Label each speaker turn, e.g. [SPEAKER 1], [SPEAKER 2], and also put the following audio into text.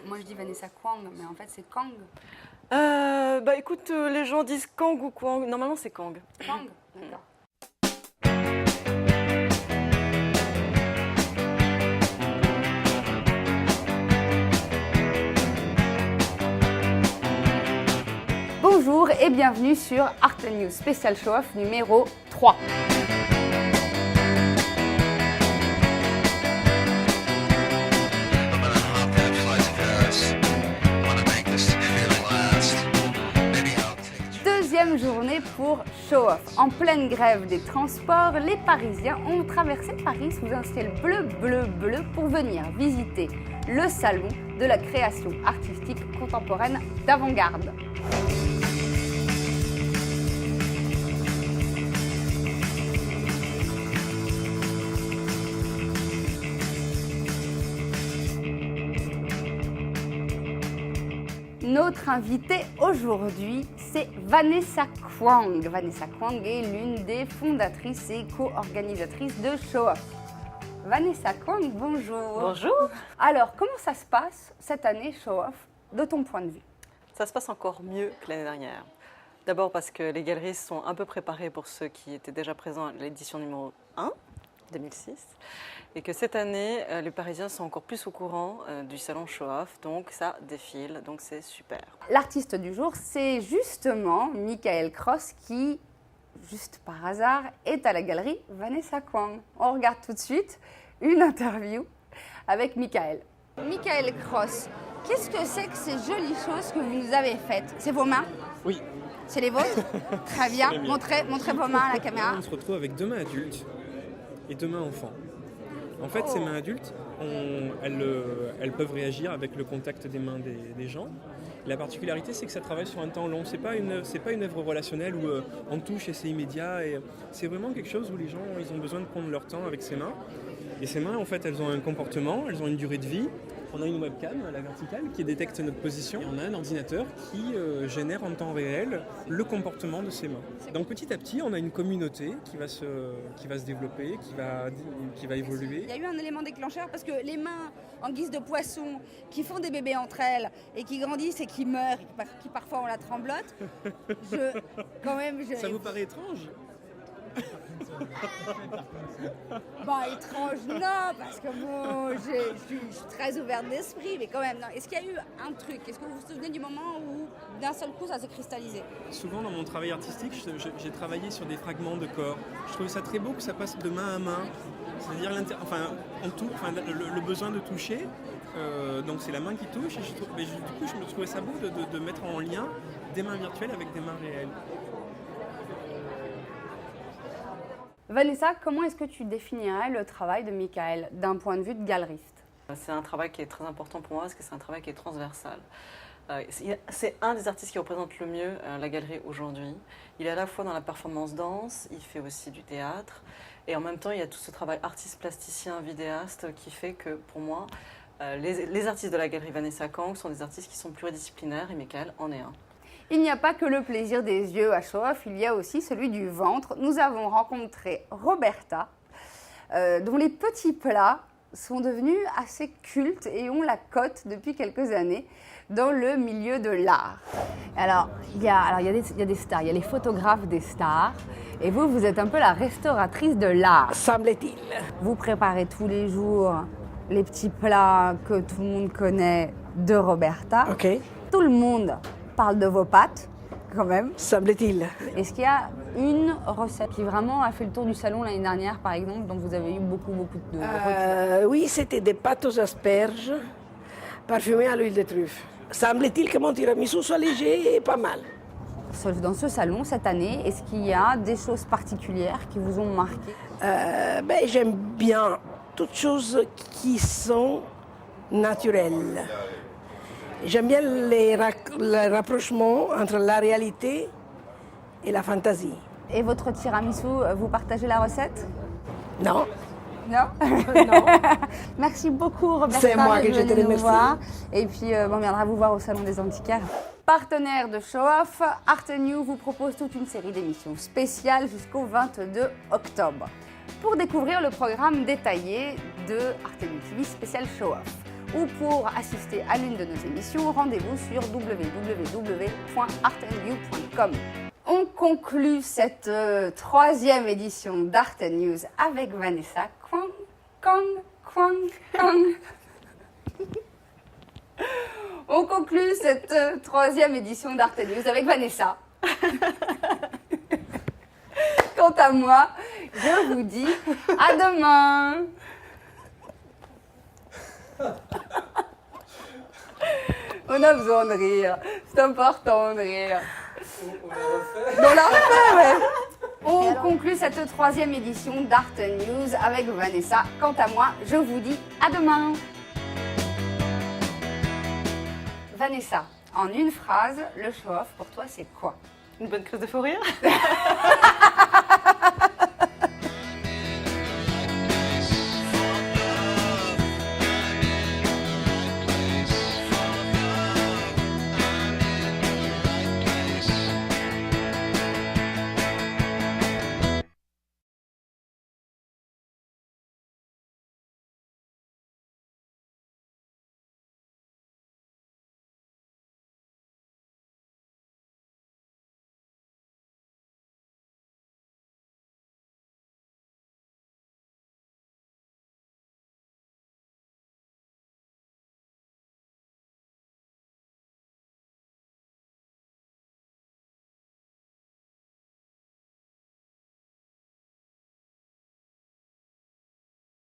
[SPEAKER 1] Moi je dis Vanessa Kwang, mais en fait c'est Kang.
[SPEAKER 2] Écoute, les gens disent Kang ou Kwang. Normalement, c'est Kang.
[SPEAKER 1] Kang, d'accord. Bonjour et bienvenue sur Art News Special Show Off numéro 3. Deuxième journée pour Show Off. En pleine grève des transports, les Parisiens ont traversé Paris sous un ciel bleu pour venir visiter le salon de la création artistique contemporaine d'avant-garde. Notre invitée aujourd'hui, c'est Vanessa Kwang. Vanessa Kwang est l'une des fondatrices et co-organisatrices de Show Off. Vanessa Kwang, bonjour.
[SPEAKER 2] Bonjour.
[SPEAKER 1] Alors, comment ça se passe cette année Show Off, de ton point de vue?
[SPEAKER 2] Ça se passe encore mieux que l'année dernière. D'abord parce que les galeries sont un peu préparées pour ceux qui étaient déjà présents à l'édition numéro 1, 2006. Et que cette année, les Parisiens sont encore plus au courant du salon Show Off, donc ça défile, donc c'est super.
[SPEAKER 1] L'artiste du jour, c'est justement Michael Cross qui, juste par hasard, est à la galerie Vanessa Kwang. On regarde tout de suite une interview avec Michael. Michael Cross, qu'est-ce que c'est que ces jolies choses que vous nous avez faites? C'est vos mains?
[SPEAKER 3] Oui.
[SPEAKER 1] C'est les vôtres? Très bien. Montrez vos mains à la caméra.
[SPEAKER 3] On se retrouve avec 2 mains adultes et 2 mains enfants. En fait, ces mains adultes, elles peuvent réagir avec le contact des mains des gens. La particularité, c'est que ça travaille sur un temps long. C'est pas une œuvre relationnelle où on touche et c'est immédiat. Et c'est vraiment quelque chose où les gens ils ont besoin de prendre leur temps avec ces mains. Et ces mains, en fait, elles ont un comportement, elles ont une durée de vie. On a une webcam à la verticale qui détecte notre position. Et on a un ordinateur qui génère en temps réel le comportement de ces mains. Donc petit à petit, on a une communauté qui va se développer, qui va évoluer.
[SPEAKER 1] Il y a eu un élément déclencheur parce que les mains en guise de poisson qui font des bébés entre elles et qui grandissent et qui meurent, qui parfois ont la tremblote,
[SPEAKER 3] Ça vous paraît étrange ?
[SPEAKER 1] Étrange, non, parce que bon, je suis très ouverte d'esprit, mais quand même, non. Est-ce qu'il y a eu un truc? Est-ce que vous vous souvenez du moment où d'un seul coup ça s'est cristallisé?
[SPEAKER 3] Souvent dans mon travail artistique, j'ai travaillé sur des fragments de corps. Je trouvais ça très beau que ça passe de main à main, c'est-à-dire le besoin de toucher. Donc c'est la main qui touche, et du coup je me trouvais ça beau de mettre en lien des mains virtuelles avec des mains réelles.
[SPEAKER 1] Vanessa, comment est-ce que tu définirais le travail de Michael d'un point de vue de galeriste?
[SPEAKER 2] C'est un travail qui est très important pour moi parce que c'est un travail qui est transversal. C'est un des artistes qui représente le mieux la galerie aujourd'hui. Il est à la fois dans la performance danse, il fait aussi du théâtre, et en même temps il y a tout ce travail artiste plasticien, vidéaste qui fait que pour moi, les artistes de la galerie Vanessa Kwang sont des artistes qui sont pluridisciplinaires et Michael en est un.
[SPEAKER 1] Il n'y a pas que le plaisir des yeux à Show Off, il y a aussi celui du ventre. Nous avons rencontré Roberta, dont les petits plats sont devenus assez cultes et ont la cote depuis quelques années dans le milieu de l'art. Alors, il y a des stars, il y a les photographes des stars, et vous êtes un peu la restauratrice de l'art.
[SPEAKER 4] Semble-t-il.
[SPEAKER 1] Vous préparez tous les jours les petits plats que tout le monde connaît de Roberta.
[SPEAKER 4] Ok.
[SPEAKER 1] Tout le monde parle de vos pâtes, quand même.
[SPEAKER 4] Semble-t-il.
[SPEAKER 1] Est-ce qu'il y a une recette qui vraiment a fait le tour du salon l'année dernière, par exemple, dont vous avez eu beaucoup de...
[SPEAKER 4] Oui, c'était des pâtes aux asperges parfumées à l'huile de truffe. Semble-t-il que mon tiramisu soit léger et pas mal.
[SPEAKER 1] Dans ce salon, cette année, est-ce qu'il y a des choses particulières qui vous ont marqué?
[SPEAKER 4] J'aime bien toutes choses qui sont naturelles. J'aime bien le rapprochement entre la réalité et la fantaisie.
[SPEAKER 1] Et votre tiramisu, vous partagez la recette?
[SPEAKER 4] Non.
[SPEAKER 1] Non.
[SPEAKER 4] Non.
[SPEAKER 1] Merci beaucoup, Roberta.
[SPEAKER 4] C'est moi que je te
[SPEAKER 1] venue nous
[SPEAKER 4] remercie.
[SPEAKER 1] voir. Et puis, on viendra vous voir au Salon des Antiquaires. Partenaire de Show Off, Art News vous propose toute une série d'émissions spéciales jusqu'au 22 octobre. Pour découvrir le programme détaillé de Art News TV spécial Show Off, ou pour assister à l'une de nos émissions, rendez-vous sur www.artandview.com. On conclut cette troisième édition d'Art & News avec Vanessa Kwang, Kwang. On conclut cette troisième édition d'Art & News avec Vanessa. Quant à moi, je vous dis à demain. On a besoin de rire. C'est important de rire. On l'a refait, ouais. On conclut cette troisième édition d'Art & News avec Vanessa. Quant à moi, je vous dis à demain. Vanessa, en une phrase, le show-off pour toi, c'est quoi?
[SPEAKER 2] Une bonne crise de fou rire.